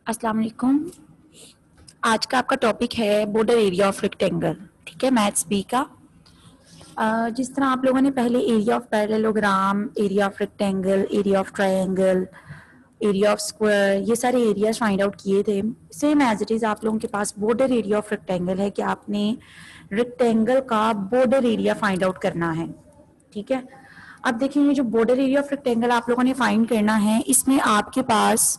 अस्सलाम वालेकुम। आज का आपका टॉपिक है बॉर्डर एरिया ऑफ रेक्टेंगल। ठीक है, मैथ्स बी का। जिस तरह आप लोगों ने पहले area of parallelogram, area of rectangle, area of triangle, area of square, ये सारे एरियाज फाइंड आउट किए थे, सेम एज इट इज आप लोगों के पास बॉर्डर एरिया ऑफ रेक्टेंगल है कि आपने रेक्टेंगल का बॉर्डर एरिया फाइंड आउट करना है। ठीक है, अब देखिए ये जो बॉर्डर एरिया ऑफ रेक्टेंगल आप लोगों ने फाइंड करना है, इसमें आपके पास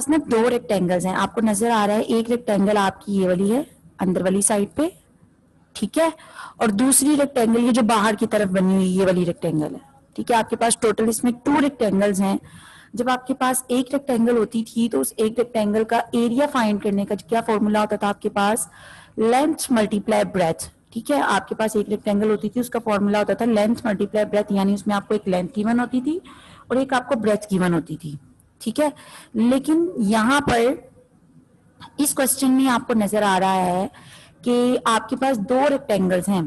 ना दो रेक्टेंगल्स हैं। आपको नजर आ रहा है, एक रेक्टेंगल आपकी ये वाली है अंदर वाली साइड पे, ठीक है, और दूसरी रेक्टेंगल ये जो बाहर की तरफ बनी हुई ये वाली रेक्टेंगल है। ठीक है, आपके पास टोटल इसमें 2 रेक्टेंगल्स हैं। जब आपके पास एक रेक्टेंगल होती थी तो उस एक रेक्टेंगल का एरिया फाइंड करने का क्या फॉर्मूला होता था आपके पास? Length multiply breath. ठीक है, आपके पास एक रेक्टेंगल होती थी, उसका फॉर्मूला होता था लेंथ मल्टीप्लाई ब्रेथ, यानी उसमें आपको एक लेंथ गिवन होती थी और एक आपको ब्रेथ गिवन होती थी। ठीक है, लेकिन यहां पर इस क्वेश्चन में आपको नजर आ रहा है कि आपके पास 2 रेक्टेंगल्स हैं।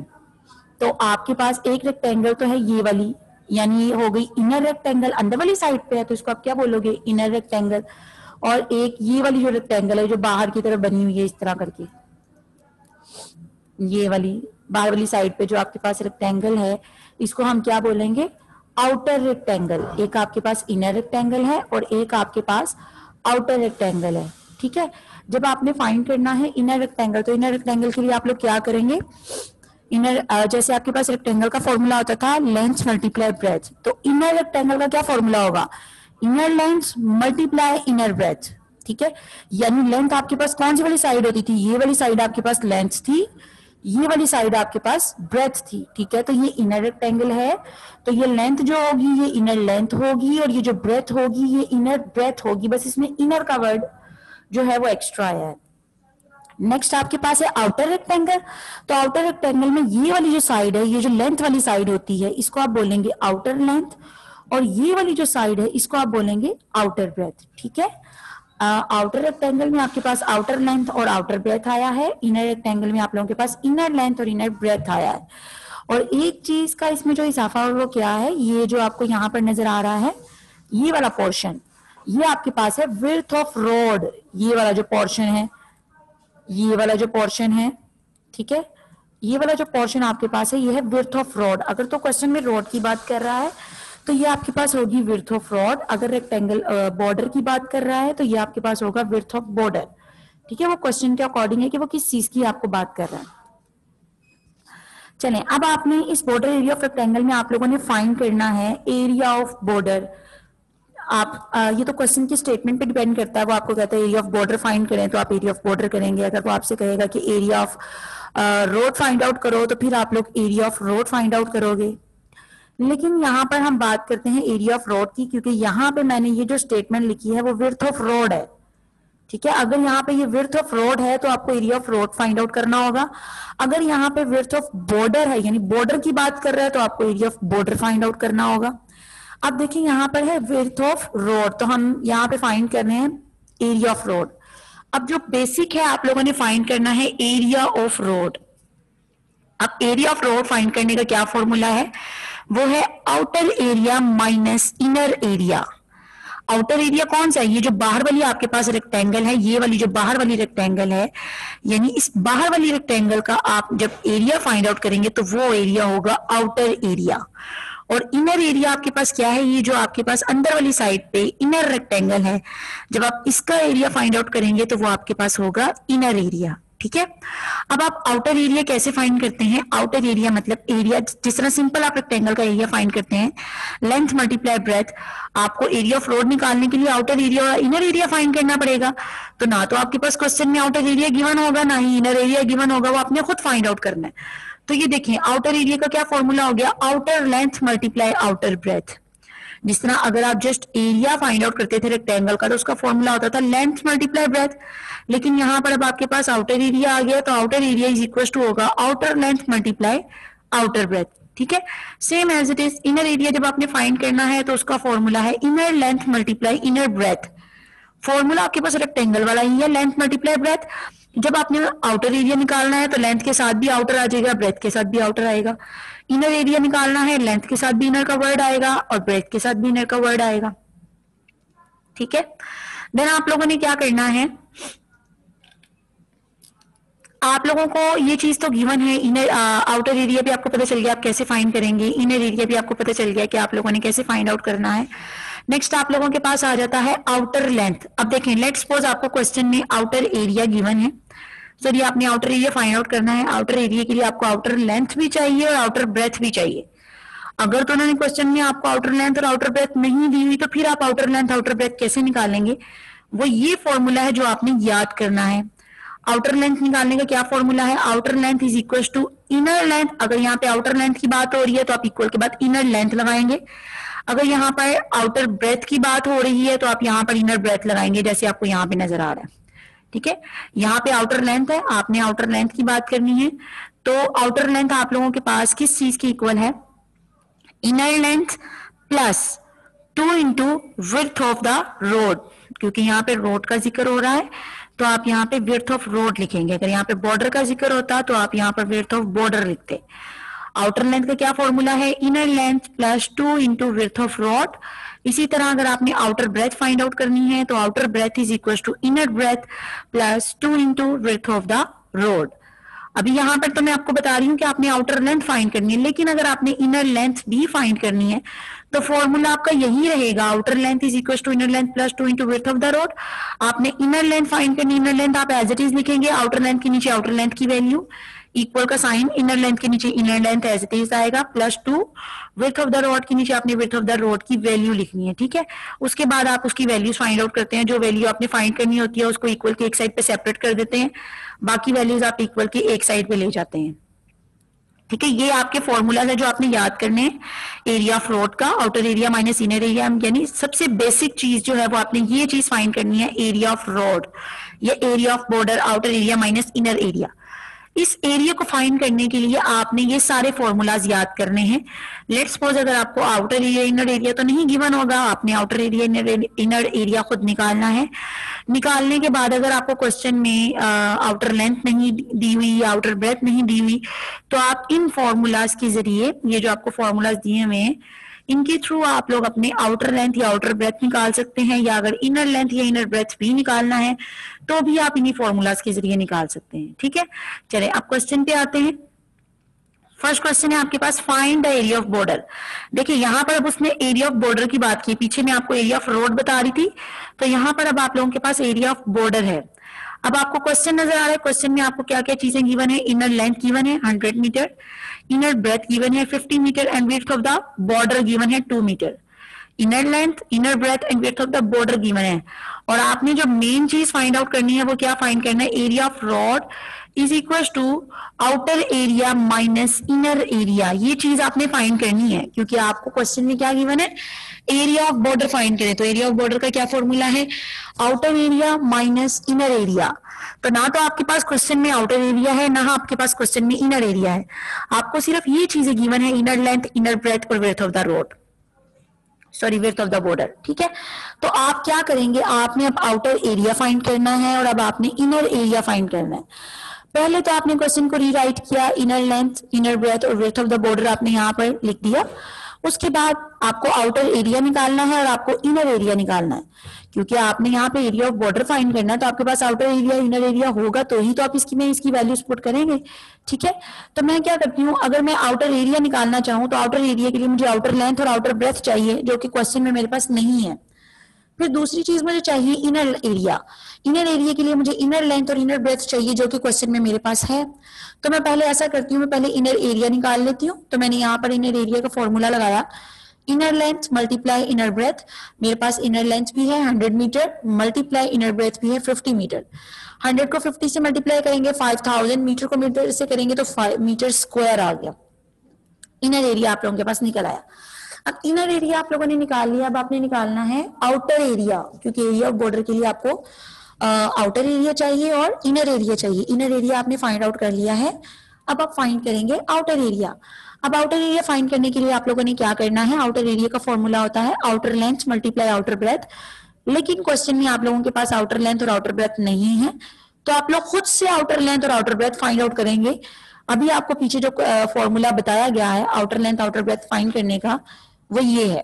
तो आपके पास एक रेक्टेंगल तो है ये वाली, यानी ये हो गई इनर रेक्टेंगल, अंदर वाली साइड पे है, तो इसको आप क्या बोलोगे? Inner rectangle. और एक ये वाली जो रेक्टेंगल है जो बाहर की तरफ बनी हुई है इस तरह करके, ये वाली बाहर वाली साइड पे जो आपके पास रेक्टेंगल है, इसको हम क्या बोलेंगे? Outer rectangle. एक आपके पास इनर रेक्टेंगल है और एक आपके पास आउटर रेक्टेंगल है। ठीक है, जब आपने फाइंड करना है इनर रेक्टेंगल, तो इनर रेक्टेंगल के लिए आप लोग क्या करेंगे? इनर जैसे आपके पास रेक्टेंगल का फॉर्मूला होता था लेंथ मल्टीप्लाई ब्रेथ, तो इनर रेक्टेंगल का क्या फॉर्मूला होगा? Inner length multiply inner breadth. ठीक है, यानी लेंथ आपके पास कौन सी वाली साइड होती थी? ये वाली साइड आपके पास लेंथ थी, ये वाली साइड आपके पास ब्रेथ थी। ठीक है, तो ये इनर रेक्टेंगल है, तो ये लेंथ जो होगी ये इनर लेंथ होगी और ये जो ब्रेथ होगी ये इनर ब्रेथ होगी। बस इसमें इनर का वर्ड जो है वो एक्स्ट्रा आया है। नेक्स्ट आपके पास है आउटर रेक्टेंगल। तो आउटर रेक्टेंगल में ये वाली जो साइड है, ये जो लेंथ वाली साइड होती है, इसको आप बोलेंगे आउटर लेंथ, और ये वाली जो साइड है इसको आप बोलेंगे आउटर ब्रेथ। ठीक है, आउटर रेक्टेंगल में आपके पास आउटर लेंथ और आउटर ब्रेथ आया है, इनर रेक्टेंगल में आप लोगों के पास इनर लेंथ और इनर ब्रेथ आया है। और एक चीज का इसमें जो इजाफा है वो क्या है? ये जो आपको यहाँ पर नजर आ रहा है ये वाला पोर्शन, ये आपके पास है विड्थ ऑफ रोड। ये वाला जो पोर्शन है, ये वाला जो पोर्शन है, ठीक है, ये वाला जो पोर्शन आपके पास है ये है विड्थ ऑफ रॉड। अगर तो क्वेश्चन में रॉड की बात कर रहा है तो ये आपके पास होगी विड्थ ऑफ रॉड। अगर रेक्टेंगल बॉर्डर की बात कर रहा है तो ये आपके पास होगा विड्थ ऑफ बॉर्डर। ठीक है, वो क्वेश्चन के अकॉर्डिंग है कि वो किस चीज की आपको बात कर रहा है। चलें, अब आपने इस बॉर्डर एरिया ऑफ रेक्टेंगल में आप लोगों ने फाइंड करना है एरिया ऑफ बॉर्डर। आप ये तो क्वेश्चन की स्टेटमेंट पे डिपेंड करता है, वो आपको कहता है एरिया ऑफ बॉर्डर फाइंड करें तो आप एरिया ऑफ बॉर्डर करेंगे। अगर वो आपसे कहेगा कि area of road find out करो तो फिर आप लोग area of road find out करोगे। लेकिन यहाँ पर हम बात करते हैं एरिया ऑफ रोड की, क्योंकि यहाँ पे मैंने ये जो स्टेटमेंट लिखी है वो विड्थ ऑफ रोड है। ठीक है, अगर यहाँ पे ये विड्थ ऑफ रोड है तो आपको area of road find out करना होगा। अगर यहाँ पे विड्थ ऑफ बॉर्डर है, यानी बॉर्डर की बात कर रहा है, तो आपको area of border find out करना होगा। अब देखिए यहाँ पर है विड्थ ऑफ रोड, तो हम यहाँ पे फाइंड कर रहे हैं एरिया ऑफ रोड। अब जो बेसिक है आप लोगों ने फाइंड करना है एरिया ऑफ रोड। अब एरिया ऑफ रोड फाइंड करने का क्या फॉर्मूला है? वो है outer area minus inner area. Outer area कौन सा है? ये जो बाहर वाली आपके पास रेक्टेंगल है, ये वाली जो बाहर वाली रेक्टेंगल है, यानी इस बाहर वाली रेक्टेंगल का आप जब एरिया फाइंड आउट करेंगे तो वो एरिया होगा आउटर एरिया। और इनर एरिया आपके पास क्या है? ये जो आपके पास अंदर वाली साइड पे इनर रेक्टेंगल है, जब आप इसका एरिया फाइंड आउट करेंगे तो वो आपके पास होगा इनर एरिया। ठीक है, अब आप आउटर एरिया कैसे फाइंड करते हैं? आउटर एरिया मतलब एरिया, जिस तरह सिंपल आप रेक्टेंगल का एरिया फाइंड करते हैं लेंथ मल्टीप्लाई ब्रेथ, आपको एरिया ऑफ रोड निकालने के लिए आउटर एरिया और इनर एरिया फाइंड करना पड़ेगा। तो ना तो आपके पास क्वेश्चन में आउटर एरिया गिवन होगा, ना ही इनर एरिया गिवन होगा, वो आपने खुद फाइंड आउट करना है। तो ये देखिए आउटर एरिया का क्या फॉर्मूला हो गया? Outer length multiply outer breadth. जिस तरह अगर आप जस्ट एरिया फाइंड आउट करते थे रेक्टेंगल का तो उसका फॉर्मूला होता था लेंथ मल्टीप्लाई ब्रेथ, लेकिन यहां पर अब आपके पास आउटर एरिया आ गया तो outer area is equal to होगा outer length multiply outer breadth. ठीक है, same as it is inner area जब आपने फाइंड करना है तो उसका फॉर्मूला है inner length multiply inner breadth. Formula आपके पास रेक्टेंगल वाला ही है, लेंथ मल्टीप्लाई ब्रेथ। जब आपने आउटर एरिया निकालना है तो लेंथ के साथ भी आउटर आ जाएगा, ब्रेथ के साथ भी आउटर आएगा। इनर एरिया निकालना है, लेंथ के साथ भी इनर का वर्ड आएगा और ब्रेथ के साथ भी इनर का वर्ड आएगा। ठीक है। देन आप लोगों ने क्या करना है, आप लोगों को ये चीज तो गिवन है, इनर आउटर एरिया भी आपको पता चल गया आप कैसे फाइंड करेंगे, इनर एरिया भी आपको पता चल गया कि आप लोगों ने कैसे फाइंड आउट करना है। नेक्स्ट आप लोगों के पास आ जाता है आउटर लेंथ। अब देखें, लेट्स सपोज आपको क्वेश्चन में आउटर एरिया गिवन है, चलिए आपने आउटर एरिया फाइंड आउट करना है। आउटर एरिया के लिए आपको आउटर लेंथ भी चाहिए और आउटर ब्रेथ भी चाहिए। अगर तो उन्होंने क्वेश्चन में आपको आउटर लेंथ और आउटर ब्रेथ नहीं दी हुई तो फिर आप आउटर लेंथ आउटर ब्रेथ कैसे निकालेंगे, वो ये फॉर्मूला है जो आपने याद करना है। आउटर लेंथ निकालने का क्या फॉर्मूला है, outer length is equal to inner length. अगर यहाँ पे आउटर लेंथ की बात हो रही है तो आप इक्वल के बाद इनर लेंथ लगाएंगे। अगर यहाँ पर आउटर ब्रेथ की बात हो रही है तो आप यहाँ पर इनर ब्रेथ लगाएंगे, जैसे आपको यहाँ पे नजर आ रहा है। ठीक है, यहाँ पे आउटर लेंथ है, आपने आउटर लेंथ की बात करनी है। तो आउटर लेंथ आप लोगों के पास किस चीज की इक्वल है, inner length plus 2 into width of the road. क्योंकि यहाँ पे रोड का जिक्र हो रहा है तो आप यहाँ पे विड्थ ऑफ रोड लिखेंगे। अगर यहाँ पे बॉर्डर का जिक्र होता तो आप यहाँ पर विड्थ ऑफ बॉर्डर लिखते। आउटर लेंथ का क्या फॉर्मूला है, inner length plus 2 into width of road. इसी तरह अगर आपने आउटर ब्रेथ फाइंड आउट करनी है तो outer breadth is equal to inner breadth plus 2 into width of the road. अभी यहां पर तो मैं आपको बता रही हूं कि आपने आउटर लेंथ फाइंड करनी है, लेकिन अगर आपने इनर लेंथ भी फाइंड करनी है तो फॉर्मूला आपका यही रहेगा, outer length is equal to inner length plus 2 into width of the road. आपने इनर लेंथ फाइंड करनी, इनर लेंथ आप एज इट इज लिखेंगे, आउटर लेंथ के नीचे आउटर लेंथ की वैल्यू, इक्वल का साइन, इनर लेंथ के नीचे inner length as it is आएगा, plus 2 width of the road के नीचे आपने विड्थ ऑफ द रोड की वैल्यू लिखनी है। ठीक है, उसके बाद आप उसकी वैल्यूज फाइंड आउट करते हैं। जो वैल्यू आपने फाइंड करनी होती है उसको इक्वल के एक साइड पे सेपरेट कर देते हैं, बाकी वैल्यूज आप इक्वल के एक साइड पे ले जाते हैं। ठीक है, ये आपके फॉर्मूला है जो आपने याद करने हैं एरिया ऑफ रोड का, outer area minus inner area. यानी सबसे बेसिक चीज जो है वो आपने ये चीज फाइंड करनी है, एरिया ऑफ रोड या area of border, outer area minus inner area. इस एरिया को फाइंड करने के लिए आपने ये सारे फॉर्मूलाज याद करने हैं। लेट्स सपोज अगर आपको आउटर एरिया इनर एरिया तो नहीं गिवन होगा, आपने आउटर एरिया इनर एरिया खुद निकालना है। निकालने के बाद अगर आपको क्वेश्चन में आउटर लेंथ नहीं दी हुई, आउटर ब्रेथ नहीं दी हुई, तो आप इन फॉर्मूलाज के जरिए, ये जो आपको फॉर्मूलाज दिए हुए हैं इनके थ्रू आप लोग अपने आउटर लेंथ या आउटर ब्रेथ निकाल सकते हैं, या अगर इनर लेंथ या इनर ब्रेथ भी निकालना है तो भी आप इन्हीं फॉर्मूलाज के जरिए निकाल सकते हैं। ठीक है, चले अब क्वेश्चन पे आते हैं। फर्स्ट क्वेश्चन है आपके पास, find the area of border. देखिए यहाँ पर अब उसने एरिया ऑफ बॉर्डर की बात की, पीछे मैं आपको एरिया ऑफ रोड बता रही थी, तो यहाँ पर अब आप लोगों के पास एरिया ऑफ बॉर्डर है। अब आपको क्वेश्चन नजर आ रहा है, क्वेश्चन में आपको क्या क्या चीजें गिवन है, इनर लेंथ गिवन है 100 मीटर, इनर ब्रेथ गिवन है 50 metre and width of the border given है 2 metre. Inner length, inner breadth and width of the border given है, और आपने जो मेन चीज फाइंड आउट करनी है वो क्या फाइंड करना है, area of road is equal to outer area minus inner area. ये चीज आपने फाइंड करनी है क्योंकि आपको क्वेश्चन में क्या गिवन है, एरिया ऑफ बॉर्डर फाइंड करें। तो एरिया ऑफ बॉर्डर का क्या फॉर्मूला है, outer area minus inner area. तो ना तो आपके पास क्वेश्चन में आउटर एरिया है, ना आपके पास क्वेश्चन में इनर एरिया है, आपको सिर्फ ये चीजें गिवन है, इनर लेंथ, इनर ब्रेथ और width of the road, sorry width of the border. ठीक है, तो आप क्या करेंगे, आपने अब आउटर एरिया फाइंड करना है और अब आपने इनर एरिया फाइंड करना है। पहले तो आपने क्वेश्चन को रीराइट किया, इनर लेंथ, इनर ब्रेथ और विड्थ ऑफ द बॉर्डर आपने यहाँ पर लिख दिया। उसके बाद आपको आउटर एरिया निकालना है और आपको इनर एरिया निकालना है, क्योंकि आपने यहाँ पे एरिया ऑफ बॉर्डर फाइंड करना है तो आपके पास आउटर एरिया इनर एरिया होगा तो ही तो आप इसकी वैल्यूज पुट करेंगे। ठीक है, तो मैं क्या करती हूँ, अगर मैं आउटर एरिया निकालना चाहूँ तो आउटर एरिया के लिए मुझे आउटर लेंथ और आउटर ब्रेथ चाहिए जो कि क्वेश्चन में मेरे पास नहीं है। फिर दूसरी चीज मुझे चाहिए इनर एरिया, इनर एरिया के लिए मुझे इनर लेंथ और इनर ब्रेथ चाहिए जो कि क्वेश्चन में मेरे पास है। तो मैं पहले ऐसा करती हूँ, मैं पहले इनर एरिया निकाल लेती हूँ। तो मैंने यहाँ पर इनर एरिया का फॉर्मूला लगाया, inner length multiply inner breadth, मेरे पास इनर लेंथ भी है 100 मीटर मल्टीप्लाई इनर ब्रेथ भी है 50 मीटर। 100 को 50 से मल्टीप्लाई करेंगे 5000, मीटर को मीटर से करेंगे तो 5 मीटर स्क्वायर आ गया। इनर एरिया आप लोगों के पास निकल आया। अब इनर एरिया आप लोगों ने निकाल लिया, अब आपने निकालना है आउटर एरिया, क्योंकि एरिया ऑफ बॉर्डर के लिए आपको आउटर एरिया चाहिए और इनर एरिया चाहिए। इनर एरिया आपने फाइंड आउट कर लिया है, अब आप फाइंड करेंगे आउटर एरिया। अब आउटर एरिया फाइंड करने के लिए आप लोगों ने क्या करना है, आउटर एरिया का फॉर्मूला होता है outer length multiply outer breadth, लेकिन क्वेश्चन में आप लोगों के पास आउटर लेंथ और आउटर ब्रेथ नहीं है तो आप लोग खुद से आउटर लेंथ और आउटर ब्रेथ फाइंड आउट करेंगे। अभी आपको पीछे जो फॉर्मूला बताया गया है outer length outer breadth find करने का वो ये है,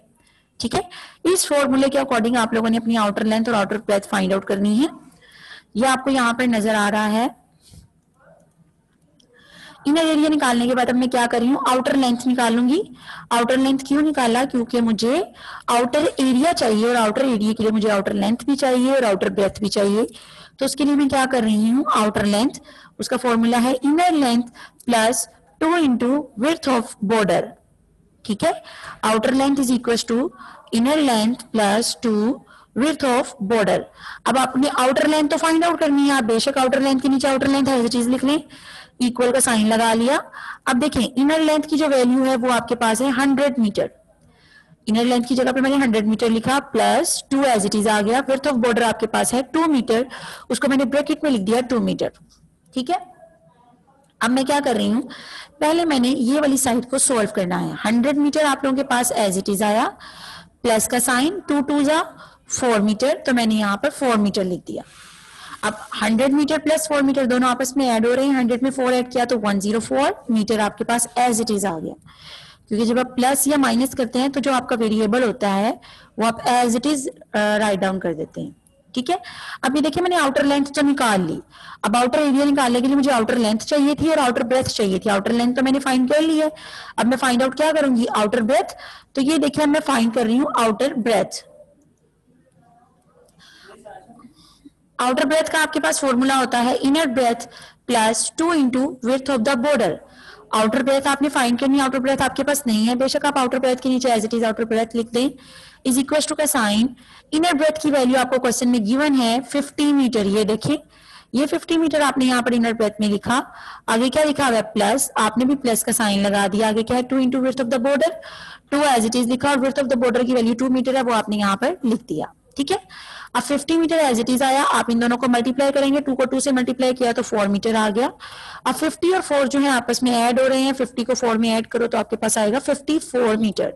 ठीक है, इस फॉर्मूले के अकॉर्डिंग आप लोगों ने अपनी आउटर लेंथ और आउटर ब्रेथ फाइंड आउट करनी है। ये आपको यहाँ पर नजर आ रहा है। इनर एरिया निकालने के बाद अब मैं क्या कर रही हूँ, आउटर लेंथ निकालूंगी। आउटर लेंथ क्यों निकाला, क्योंकि मुझे आउटर एरिया चाहिए और आउटर एरिया के लिए मुझे आउटर लेंथ भी चाहिए और आउटर ब्रेथ भी चाहिए। तो उसके लिए मैं क्या कर रही हूँ, आउटर लेंथ, उसका फॉर्मूला है inner length plus 2 into width of border. ठीक है, outer length is equal to inner length plus 2 width of border. अब आपने आउटर लेंथ तो फाइंड आउट करनी है, आप बेशक आउटर लेंथ के नीचे आउटर लेंथ है चीज लिख लें, इक्वल का साइन लगा लिया। अब देखें इनर लेंथ की जो वैल्यू है वो आपके पास है 100 मीटर। इनर लेंथ की जगह पे मैंने 100 मीटर लिखा प्लस 2 एज इट इज आ गया। विड्थ ऑफ बॉर्डर आपके पास है 2 मीटर, उसको मैंने ब्रैकेट में लिख दिया 2 मीटर। ठीक है, अब मैं क्या कर रही हूं, पहले मैंने ये वाली साइड को सोल्व करना है। 100 मीटर आप लोगों के पास एज इट इज आया, प्लस का साइन, 2 2 जा 4 मीटर, तो मैंने यहां पर 4 मीटर लिख दिया। अब 100 मीटर प्लस 4 मीटर दोनों आपस में ऐड हो रहे हैं, 100 में 4 ऐड किया तो 104 मीटर आपके पास एज इट इज आ गया। क्योंकि जब आप प्लस या माइनस करते हैं तो जो आपका वेरिएबल होता है वो आप as it is write down कर देते हैं। ठीक है, अब ये देखिए मैंने आउटर लेंथ तो निकाल ली। अब आउटर एरिया निकालने के लिए मुझे आउटर लेंथ चाहिए थी और आउटर ब्रेथ चाहिए थी। आउटर लेंथ तो मैंने फाइंड कर ली है, अब मैं फाइंड आउट क्या करूंगी, आउटर ब्रेथ। तो ये देखिए मैं फाइंड कर रही हूँ आउटर ब्रेथ। आउटर ब्रेथ का आपके पास फॉर्मूला होता है inner breadth plus 2 into width of the border. Outer breadth आपने फाइंड करनी, आउटर ब्रेथ आपके पास नहीं है, बेशक आप आउटर ब्रेथ के नीचे as it is outer breadth लिख दें, इज इक्वल टू का साइन। इनर ब्रेथ की वैल्यू आपको क्वेश्चन में गिवन है 50 मीटर। ये देखिए ये 50 मीटर आपने यहाँ पर इनर ब्रेथ में लिखा, आगे क्या लिखा हुआ है प्लस, आपने भी प्लस का साइन लगा दिया, आगे क्या है 2 into width of the border, 2 as it is लिखा और विड्थ ऑफ द बॉर्डर की वैल्यू 2 मीटर है वो आपने यहाँ पर लिख दिया। ठीक है, अब 50 मीटर एज इट इज आया, आप इन दोनों को मल्टीप्लाई करेंगे, 2 को 2 से मल्टीप्लाई किया तो 4 मीटर आ गया। अब 50 और 4 जो है आपस में ऐड हो रहे हैं, 50 को 4 में ऐड करो तो आपके पास आएगा 54 मीटर।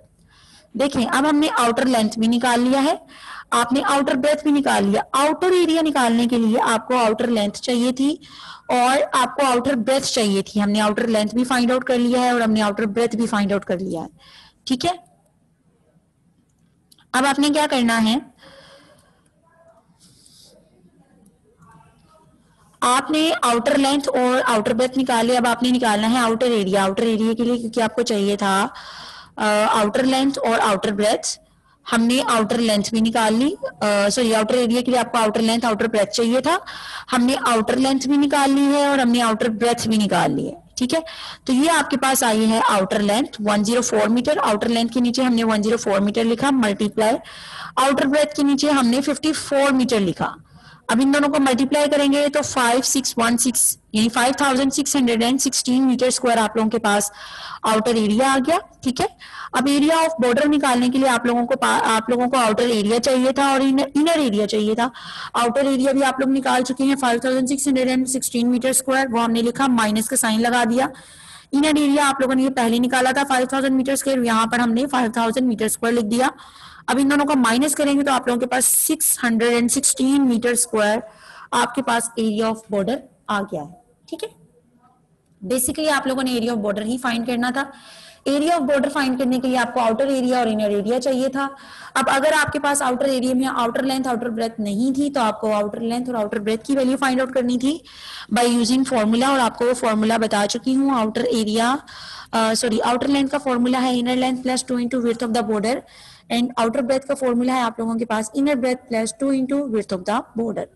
देखें अब हमने आउटर लेंथ भी निकाल लिया है, आपने आउटर ब्रेथ भी निकाल लिया। आउटर एरिया निकालने के लिए आपको आउटर लेंथ चाहिए थी और आपको आउटर ब्रेथ चाहिए थी। हमने आउटर लेंथ भी फाइंड आउट कर लिया है और हमने आउटर ब्रेथ भी फाइंड आउट कर लिया है। ठीक है, अब आपने क्या करना है, आपने आउटर लेंथ और आउटर ब्रेथ निकाले, अब आपने निकालना है आउटर एरिया। आउटर एरिया के लिए क्योंकि आपको चाहिए था आउटर लेंथ और आउटर ब्रेथ, हमने आउटर लेंथ भी निकाल ली, सॉरी आउटर एरिया के लिए आपको आउटर लेंथ आउटर ब्रेथ चाहिए था, हमने आउटर लेंथ भी निकाल ली है और हमने आउटर ब्रेथ भी निकाल ली है। ठीक है, तो ये आपके पास आई है outer length 104 metre. Outer length के नीचे हमने 104 मीटर लिखा मल्टीप्लाई, आउटर ब्रेथ के नीचे हमने 54 मीटर लिखा। अब इन दोनों को मल्टीप्लाई करेंगे तो 5616 यानी 5616 मीटर स्क्वायर आप लोगों के पास आउटर एरिया आ गया। ठीक है, अब एरिया ऑफ बॉर्डर निकालने के लिए आप लोगों को आउटर एरिया चाहिए था और इनर एरिया चाहिए था। आउटर एरिया भी आप लोग निकाल चुके हैं 5616 मीटर स्क्वायर, वो हमने लिखा, माइनस का साइन लगा दिया। इनर एरिया आप लोगों ने ये पहले निकाला था 5000 मीटर स्क्वायर, यहाँ पर हमने 5000 मीटर स्क्वायर लिख दिया। अब इन दोनों को माइनस करेंगे तो आप लोगों के पास 616 मीटर स्क्वायर आपके पास एरिया ऑफ बॉर्डर आ गया है। ठीक है, बेसिकली आप लोगों ने area of border he find करना था। एरिया ऑफ बॉर्डर फाइंड करने के लिए आपको आउटर एरिया और इनर एरिया चाहिए था। अब अगर आपके पास आउटर एरिया में आउटर लेंथ आउटर ब्रेथ नहीं थी तो आपको आउटर लेंथ और आउटर ब्रेथ की वैल्यू फाइंड आउट करनी थी बाय यूजिंग फॉर्मूला, और आपको वो फॉर्मूला बता चुकी हूँ। आउटर एरिया आउटर लेंथ का फॉर्मूला है inner length plus 2 into width of the border, and outer breadth का फॉर्मूला है आप लोगों के पास inner breadth plus 2 into width of the border.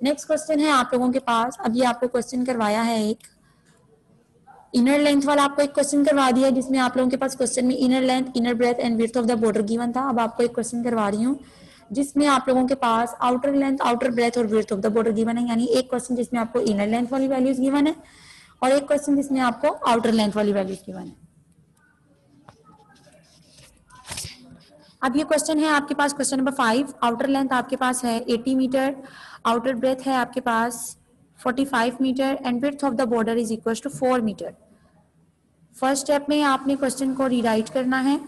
Next question है आप लोगों के पास, अब ये आपको क्वेश्चन करवाया है एक इनर लेंथ वाला, आपको एक क्वेश्चन करवा दिया जिसमें आप लोगों के पास क्वेश्चन में inner length inner breadth and width of the border given था। अब आपको एक क्वेश्चन करवा रही हूँ जिसमें आप लोगों के पास आउटर लेंथ आउटर ब्रेथ और width of the border given है, यानी एक क्वेश्चन जिसमें आपको इनर लेंथ वाली वैल्यूज गिवन है और एक क्वेश्चन जिसमें आपको आउटर लेंथ वाली वैल्यूज गिवन है। अब ये क्वेश्चन है आपके पास क्वेश्चन नंबर 5, आउटर लेंथ आपके पास है 80 मीटर, आउटर ब्रेथ है आपके पास 45 metre and width of the border is equal to 4 metre. First step में आपने क्वेश्चन को रीराइट करना है।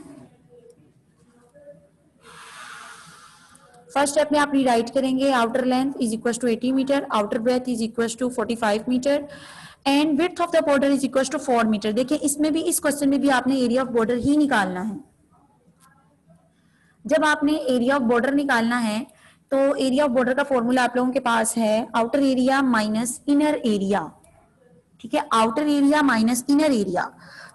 फर्स्ट स्टेप में आप रीराइट करेंगे outer length is equal to 80 metre, outer breadth is equal to 45 metre and width of the border is equal to 4 metre. देखिए इसमें भी, इस क्वेश्चन में भी आपने एरिया ऑफ बॉर्डर ही निकालना है। जब आपने एरिया ऑफ बॉर्डर निकालना है तो एरिया ऑफ बॉर्डर का फॉर्मूला आप लोगों के पास है outer area minus inner area, ठीक है, outer area minus inner area.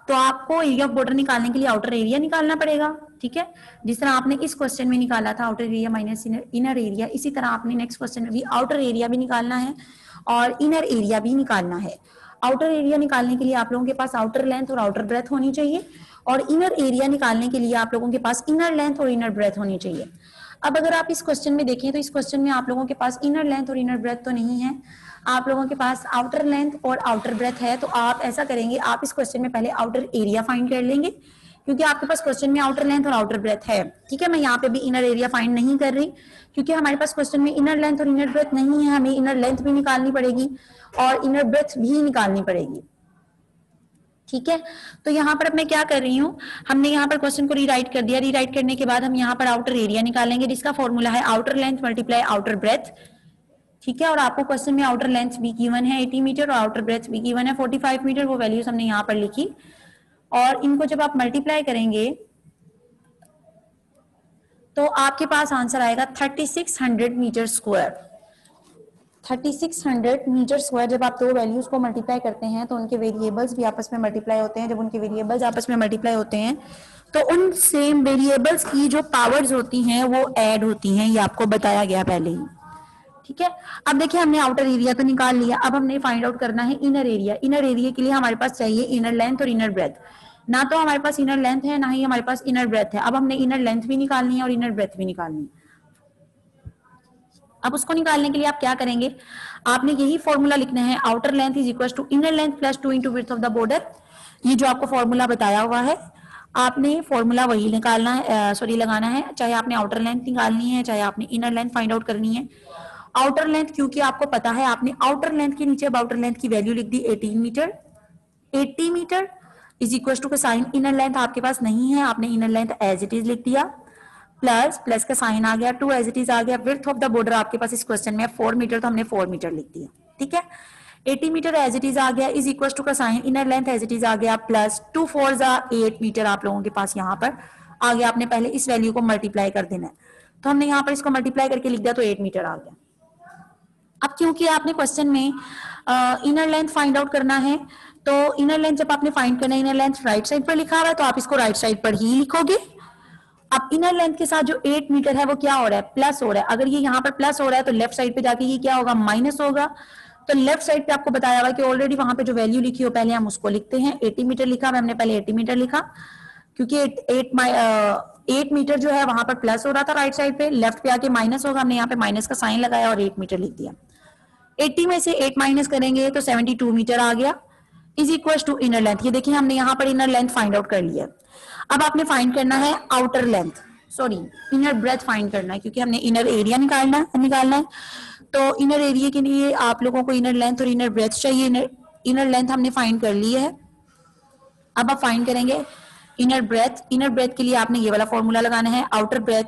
तो आपको एरिया ऑफ बॉर्डर निकालने के लिए आउटर एरिया निकालना पड़ेगा, ठीक है, जिस तरह आपने इस क्वेश्चन में निकाला था outer area minus inner area, इसी तरह आपने नेक्स्ट क्वेश्चन में भी आउटर एरिया भी निकालना है और इनर एरिया भी निकालना है। आउटर एरिया निकालने के लिए आप लोगों के पास आउटर लेंथ और आउटर ब्रेथ होनी चाहिए और इनर एरिया निकालने के लिए आप लोगों के पास इनर लेंथ और इनर ब्रेथ होनी चाहिए। अब अगर आप इस क्वेश्चन में देखें तो इस क्वेश्चन में आप लोगों के पास इनर लेंथ और इनर ब्रेथ तो नहीं है, आप लोगों के पास आउटर लेंथ और आउटर ब्रेथ है। तो आप ऐसा करेंगे, आप इस क्वेश्चन में पहले आउटर एरिया फाइंड कर लेंगे क्योंकि आपके पास क्वेश्चन में आउटर लेंथ और आउटर ब्रेथ है, ठीक है। मैं यहाँ पे भी इनर एरिया फाइंड नहीं कर रही क्योंकि हमारे पास क्वेश्चन में इनर लेंथ और इनर ब्रेथ नहीं है, हमें इनर लेंथ भी निकालनी पड़ेगी और इनर ब्रेथ भी निकालनी पड़ेगी, ठीक है। तो यहाँ पर अब मैं क्या कर रही हूँ, हमने यहाँ पर क्वेश्चन को रीराइट कर दिया, रीराइट करने के बाद हम यहाँ पर आउटर एरिया निकालेंगे जिसका फॉर्मूला है outer length multiply outer breadth, ठीक है। और आपको क्वेश्चन में आउटर लेंथ भी गिवन है 80 मीटर और आउटर ब्रेथ भी गिवन है 45 मीटर, वो वैल्यूज हमने यहाँ पर लिखी और इनको जब आप मल्टीप्लाई करेंगे तो आपके पास आंसर आएगा 3600 मीटर स्क्वायर। 3600 metre square. जब आप दो वैल्यूज को मल्टीप्लाई करते हैं तो उनके वेरिएबल्स भी आपस में मल्टीप्लाई होते हैं, जब उनके वेरिएबल्स आपस में मल्टीप्लाई होते हैं तो उन सेम वेरिएबल्स की जो पावर्स होती हैं वो ऐड होती हैं, ये आपको बताया गया पहले ही, ठीक है। अब देखिए हमने आउटर एरिया तो निकाल लिया, अब हमने फाइंड आउट करना है इनर एरिया। इनर एरिया के लिए हमारे पास चाहिए इनर लेंथ और इनर ब्रेथ, ना तो हमारे पास इनर लेंथ है ना ही हमारे पास इनर ब्रेथ है। अब हमने इनर लेंथ भी निकालनी है और इनर ब्रेथ भी निकालनी है। अब उसको निकालने के लिए आप क्या करेंगे, आपने यही फॉर्मूला लिखना है outer length is equal to inner length plus 2 into width of the border. ये जो आपको फॉर्मूला बताया हुआ है आपने फॉर्मूला वही निकालना है, सॉरी लगाना है, चाहे आपने आउटर लेंथ निकालनी है चाहे आपने इनर लेंथ फाइंड आउट करनी है। आउटर लेंथ क्योंकि आपको पता है, आपने आउटर लेंथ के नीचे आउटर लेंथ की वैल्यू लिख दी 18 metre. 80 metre is equal to का साइन, इनर लेंथ आपके पास नहीं है, आपने inner length as it is लिख दिया, प्लस प्लस का साइन आ गया, 2 एज इट इज आ गया। विड्थ ऑफ द बॉर्डर आपके पास इस क्वेश्चन में 4 मीटर, तो हमने 4 मीटर लिख दिया, ठीक है। 80 मीटर एज इट इज आ गया, इज इक्वल टू का sign inner length as it is आ गया, प्लस 2 4 जा 8 मीटर आप लोगों के पास यहाँ पर आ गया। आपने पहले इस वैल्यू को मल्टीप्लाई कर देना है, तो हमने यहाँ पर इसको मल्टीप्लाई करके लिख दिया तो 8 मीटर आ गया। अब क्योंकि आपने क्वेश्चन में इनर लेंथ फाइंड आउट करना है, तो इनर लेंथ जब आपने फाइंड करना है, इनर लेंथ राइट साइड पर लिखा हुआ है तो आप इसको राइट साइड पर ही लिखोगे। अब इनर लेंथ के साथ जो 8 मीटर है वो क्या हो रहा है, प्लस हो रहा है। अगर ये यहाँ पर प्लस हो रहा है तो लेफ्ट साइड पे जाके ये क्या होगा, माइनस होगा। तो लेफ्ट साइड पे आपको बताया हुआ कि ऑलरेडी वहां पे जो वैल्यू लिखी हो पहले हम उसको लिखते हैं। 80 मीटर लिखा, हमने पहले 80 मीटर लिखा क्योंकि 8 मीटर जो है वहां पर प्लस हो रहा था राइट साइड पे, लेफ्ट पे आके माइनस होगा, हमने यहाँ पे माइनस का साइन लगाया और 8 मीटर लिख दिया। 80 में से 8 माइनस करेंगे तो 72 मीटर आ गया, is equal to inner length. ये देखिए हमने यहाँ पर इनर लेंथ फाइंड आउट कर लिया। अब आपने फाइंड करना है outer length, sorry inner breadth find करना है क्योंकि हमने इनर एरिया निकालना है। तो इनर एरिया के लिए आप लोगों को इनर लेंथ और इनर ब्रेथ चाहिए। इनर लेंथ हमने फाइंड कर ली है, अब आप फाइंड करेंगे इनर ब्रेथ। इनर ब्रेथ के लिए आपने ये वाला फॉर्मूला लगाना है, outer breadth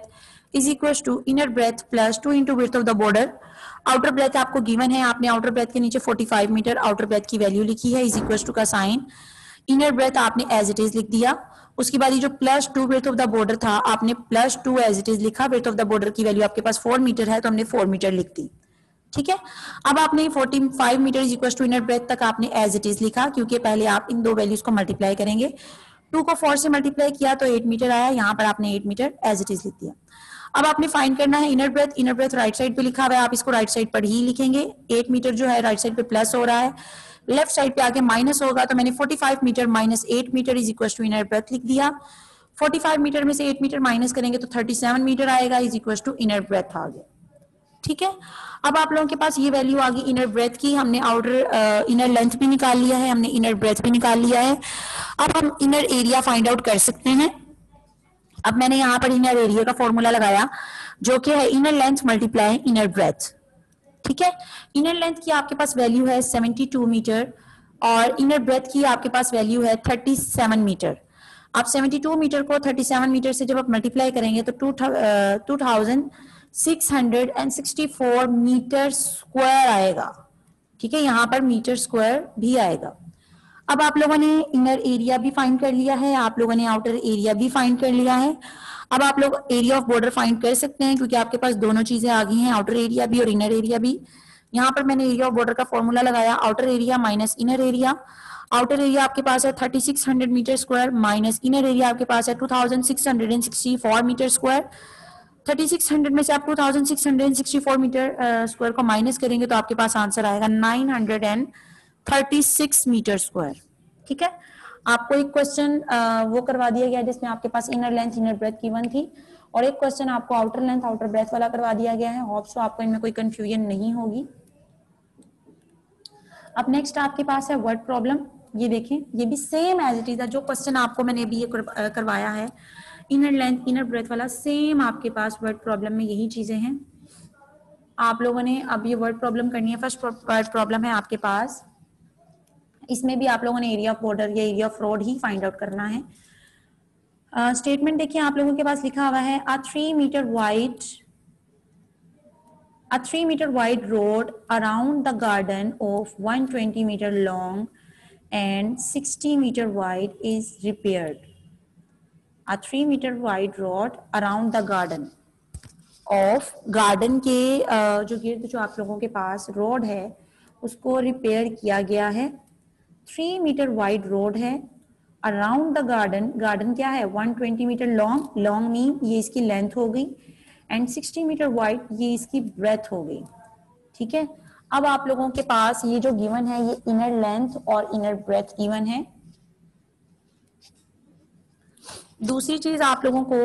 is equal to inner breadth plus 2 into width of the border. Outer breadth आपको गिवन है, आपने आउटर ब्रेथ के नीचे 45 मीटर आउटर ब्रेथ की वैल्यू लिखी है, इज इक्वल टू का साइन इनर ब्रेथ आपने एज इट इज लिख दिया। उसके बाद ये जो plus 2 width of the border था आपने प्लस 2 एज इट इज लिखा। विड्थ ऑफ द बॉर्डर की वैल्यू आपके पास 4 मीटर है तो हमने 4 मीटर लिख दी, ठीक है। अब आपने 45 metre is equal to inner breadth तक आपने एज इट इज लिखा क्योंकि पहले आप इन दो वैल्यूज को मल्टीप्लाई करेंगे। 2 को 4 से मल्टीप्लाई किया तो 8 मीटर आया, यहाँ पर आपने 8 मीटर एज इट इज लिख दिया। अब आपने फाइंड करना है inner breadth. Inner breadth right side पे लिखा हुआ है, आप इसको राइट साइड पर ही लिखेंगे। 8 मीटर जो है राइट साइड पे प्लस हो रहा है, लेफ्ट साइड पे आके माइनस होगा, तो मैंने 45 metre minus 8 metre is equal to inner breadth लिख दिया। 45 मीटर में से 8 मीटर माइनस करेंगे तो 37 मीटर आएगा, is equal to inner breadth आ गया, ठीक है। अब आप लोगों के पास ये वैल्यू आ गई इनर ब्रेथ की। हमने आउटर इनर लेंथ भी निकाल लिया है, हमने इनर ब्रेथ भी निकाल लिया है। अब हम इनर एरिया फाइंड आउट कर सकते हैं। अब मैंने यहाँ पर इनर एरिया का फॉर्मूला लगाया जो कि है inner length multiply inner breadth, ठीक है। इनर लेंथ की आपके पास वैल्यू है 72 मीटर और इनर ब्रेथ की आपके पास वैल्यू है 37 मीटर। आप 72 मीटर को 37 मीटर से जब आप मल्टीप्लाई करेंगे तो 2664 मीटर स्क्वायर आएगा, ठीक है। यहाँ पर मीटर स्क्वायर भी आएगा। अब आप लोगों ने इनर एरिया भी फाइंड कर लिया है, आप लोगों ने आउटर एरिया भी फाइंड कर लिया है। अब आप लोग एरिया ऑफ बॉर्डर फाइंड कर सकते हैं क्योंकि आपके पास दोनों चीजें आ गई हैं, आउटर एरिया भी और इनर एरिया भी। यहाँ पर मैंने एरिया ऑफ बॉर्डर का फॉर्मूला लगाया, outer area minus inner area. Outer area आपके पास है 3600 metre square minus inner area आपके पास है 2664 मीटर स्क्वायर। 3600 में से आप 2664 मीटर स्क्वायर को माइनस करेंगे तो आपके पास आंसर आएगा 936 मीटर स्क्वायर। ठीक है, आपको एक क्वेश्चन वो करवा दिया गया जिसमें आपके पास inner length inner breadth given थी, और एक क्वेश्चन आपको आउटर लेंथ आउटर ब्रेथ वाला करवा दिया गया है। होप सो आपको इनमें कोई कंफ्यूजन नहीं होगी। अब नेक्स्ट आपके पास है वर्ड प्रॉब्लम। ये देखें, ये भी सेम एज इट इज है जो क्वेश्चन आपको मैंने अभी ये करवाया है इनर लेंथ इनर ब्रेथ वाला, सेम आपके पास वर्ड प्रॉब्लम में यही चीजें हैं। आप लोगों ने अब ये वर्ड प्रॉब्लम करनी है। फर्स्ट वर्ड प्रॉब्लम है आपके पास, इसमें भी आप लोगों ने एरिया ऑफ बॉर्डर या area of road he find out करना है। स्टेटमेंट देखिए, आप लोगों के पास लिखा हुआ है a 3 meter wide road around the garden of 120 meter long and 60 meter wide is repaired. A 3 meter wide road around the garden of garden के जो गिर्द जो आप लोगों के पास रोड है उसको रिपेयर किया गया है। 3 मीटर वाइड रोड है, अराउंड द गार्डन, गार्डन क्या है 120 मीटर लॉन्ग, लॉन्ग मीन ये इसकी लेंथ हो गई, एंड 60 मीटर वाइड ये इसकी ब्रेथ हो गई। ठीक है, अब आप लोगों के पास ये जो गिवन है ये इनर लेंथ और इनर ब्रेथ गिवन है। दूसरी चीज आप लोगों को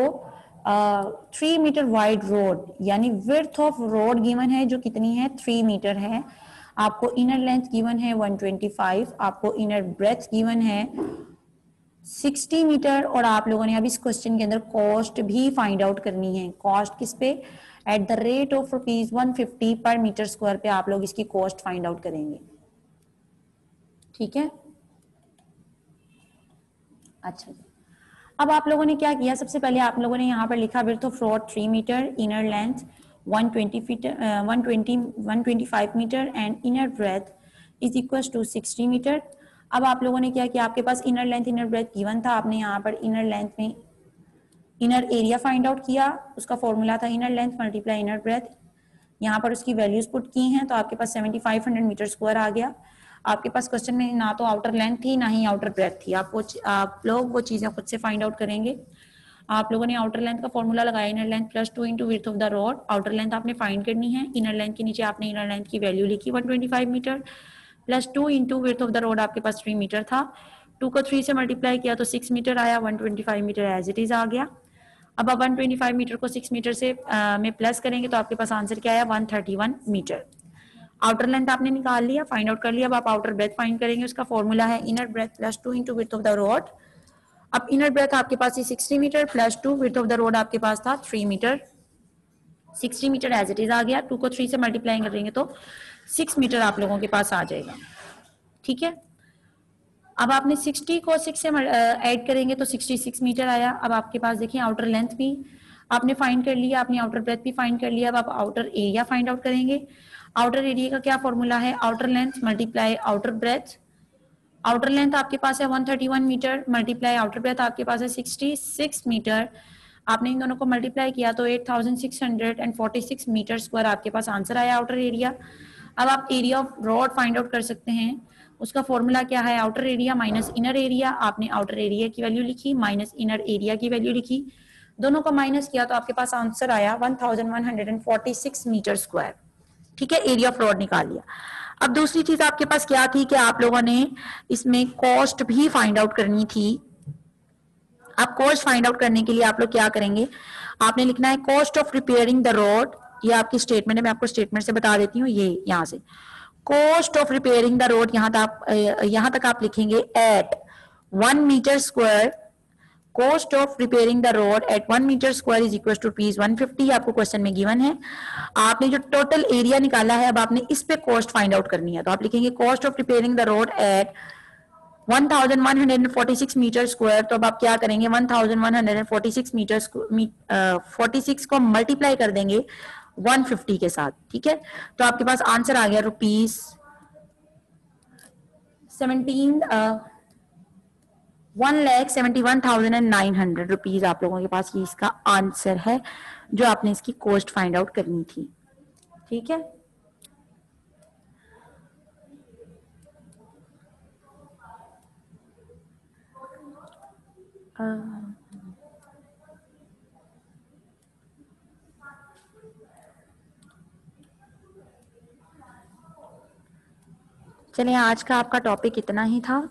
3 मीटर वाइड रोड यानी विड्थ ऑफ रोड गिवन है जो कितनी है 3 मीटर है। आपको इनर लेंथ गिवन है 125, आपको इनर ब्रेथ गिवन है 60 मीटर, और आप लोगों ने अब इस क्वेश्चन के अंदर कॉस्ट भी फाइंड आउट करनी है। कॉस्ट किस पे, एट द रेट ऑफ ₹150 पर मीटर स्क्वायर पे आप लोग इसकी कॉस्ट फाइंड आउट करेंगे। ठीक है, अच्छा जी। अब आप लोगों ने क्या किया, सबसे पहले आप लोगों ने यहाँ पर लिखा width of road 3 metre, inner length 125 metre and inner breadth is equal to 60 metre. अब आप लोगों ने क्या किया, आपके पास inner length inner breadth given था, आपने यहाँ पर इनर लेंथ में इनर एरिया फाइंड आउट किया, उसका फॉर्मूला था inner length multiply inner breadth. यहाँ पर उसकी वैल्यूज पुट की हैं तो आपके पास 7500 मीटर स्क्वायर आ गया। आपके पास क्वेश्चन में ना तो आउटर लेंथ थी ना ही आउटर ब्रेथ थी, आप लोग वो चीजें खुद से फाइंड आउट करेंगे। आप लोगों ने आउटर लेंथ का फॉर्मूला लगाया inner length plus 2 into width of the road. Outer length आपने फाइंड करनी है, इनर लेंथ के नीचे आपने इनर लेंथ की वैल्यू लिखी 125 metre plus 2 into width of the road आपके पास 3 मीटर था, 2 को 3 से मल्टीप्लाई किया तो 6 मीटर आया, 125 मीटर एज इट इज आ गया। अब आप 125 मीटर को 6 मीटर से में प्लस करेंगे तो आपके पास आंसर क्या आया 131 मीटर। आउटर लेंथ आपने निकाल लिया, फाइंड आउट कर लिया। अब आप आउटर ब्रेथ फाइंड करेंगे, उसका फॉर्मूला है inner breadth plus 2 into width of the road. अब इनर ब्रेथ आपके पास 60 metre plus 2 width of the road आपके पास था 3 metre, 60 metre as it is आ गया, 2 को 3 से मल्टीप्लाई करेंगे तो 6 मीटर आप लोगों के पास आ जाएगा। ठीक है, अब आपने 60 को 6 से ऐड करेंगे तो 66 मीटर आया। अब आपके पास देखिए आउटर लेंथ भी आपने फाइंड कर लिया, आपने आउटर ब्रेथ भी फाइंड कर लिया। अब आप आउटर एरिया फाइंड आउट करेंगे। आउटर एरिया का क्या फॉर्मूला है, outer length multiply outer breadth. Outer length आपके पास है 131 मीटर मल्टीप्लाई आउटर ब्रेथ आपके पास है 66 मीटर। आपने इन दोनों को मल्टीप्लाई किया तो 8646 मीटर स्क्वायर आपके पास आंसर आया आउटर एरिया। अब आप area of road find out कर सकते हैं, उसका फॉर्मूला क्या है outer area minus inner area. आपने आउटर एरिया की वैल्यू लिखी माइनस इनर एरिया की वैल्यू लिखी, दोनों को माइनस किया तो आपके पास आंसर आया 1146 मीटर स्क्वायर। ठीक है, एरिया ऑफ रोड निकाल लिया। अब दूसरी चीज आपके पास क्या थी कि आप लोगों ने इसमें कॉस्ट भी फाइंड आउट करनी थी। अब कॉस्ट फाइंड आउट करने के लिए आप लोग क्या करेंगे, आपने लिखना है cost of repairing the road. ये आपकी स्टेटमेंट है, मैं आपको स्टेटमेंट से बता देती हूँ। ये यहाँ से cost of repairing the road यहाँ तक आप लिखेंगे at 1 metre square. Cost of repairing the road at 1 metre square is equal to ₹150 आपको क्वेश्चन में गिवन है। आपने जो टोटल एरिया निकाला है अब आपने इस पे कॉस्ट फाइंड आउट करनी है, तो आप लिखेंगे cost of repairing the road at 1146 metre square. तो अब आप क्या करेंगे 1146 मीटर 46 को मल्टीप्लाई कर देंगे 150 के साथ। ठीक है, तो आपके पास आंसर आ गया ₹17 1,71,900 आप लोगों के पास ये इसका आंसर है जो आपने इसकी कॉस्ट फाइंड आउट करनी थी। ठीक है, चलिए आज का आपका टॉपिक इतना ही था।